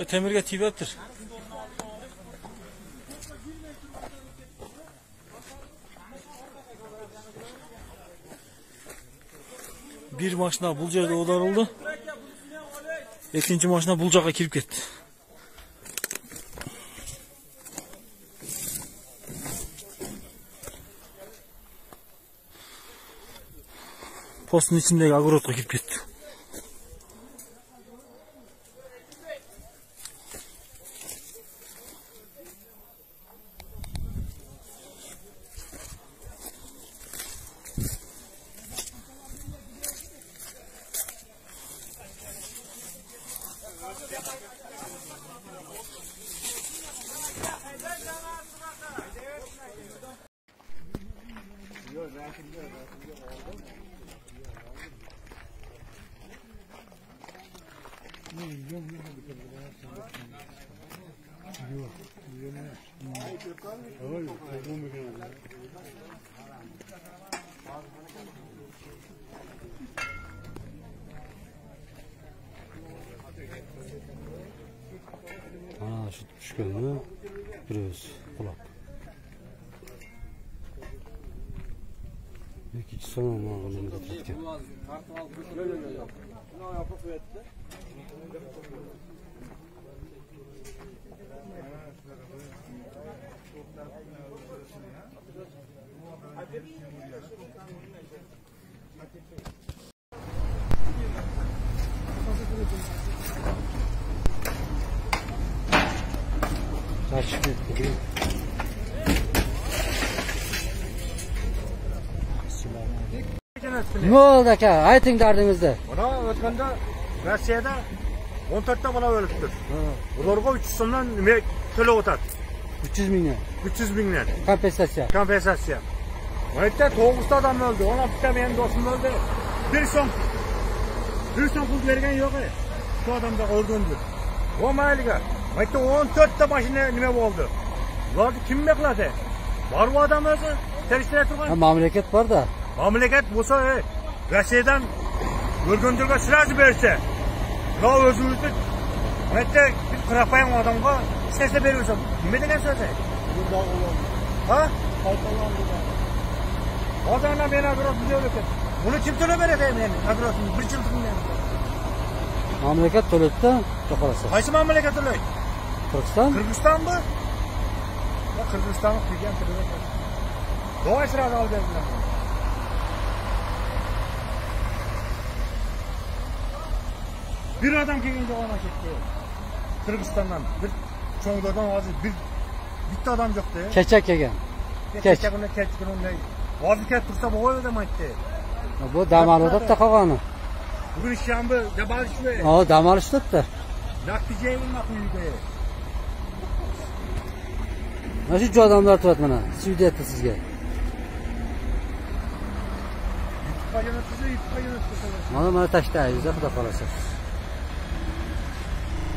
Temirge tiyiptir. Bir maşina bul yerde odarıldı. İkinci maşina bulcağa kirip gitti. Postun içindeki agorot'a kirip gitti. Ana şu düşkünü biraz kulak. İkinci son olmağını da tutken. Ne oldu aka? Ayting dardingizni. Mana o'tganda Rossiyada 14 ta bola o'libdi. Ularga 300 so'mdan nima to'lab o'tadi? 300 mingdan. 300 mingdan. Kompensatsiya. Kompensatsiya. Mayda 9 ta odam o'ldi. 16 ta mening do'stim o'ldi. 1 so'm pul bergan yo'q. Shu odamda o'lgandi. O mayliga. Mayda 14 ta mashina nima bo'ldi? Ularni kim meqladi? Bor bu odam o'zi terishtirib turgan. Mamlakat bor-da. Mamlakat bo'lsa, Rossiyadan o'lganlarga sirasi bersa, yo o'zingizni mayda bir qiraqayan odamga istasa bersa, nima degan so'z? Ha? Odamlar meni agrosini yo'qotdi. Buni kim to'lab beradi meni agrosini? Bir yil qilgan. Mamlakat to'laydi-da, xohlasa. Qaysi mamlakat to'laydi? Qirg'iziston? Qirg'izistonmi? Ya Qirg'iziston qilgan to'laydi. Do'y sirasi olib berdilar. Bir adam kelganda ona ketdi. Qirg'izistondan bir cho'nglardan hozir bitta odam yo'qdi. Kecha kelgan. Kecha kuni hozir kelib tursa bo'g'ay odam aytdi. Bu dam olibdi qolgani. Bugun shanba dam olishdi. Ha, dam olishdi. Natija bo'lmoqda. Mana shu odamlar turadi mana. Sudiyatda sizga. Mana tashlaymiz, xudo xolasa.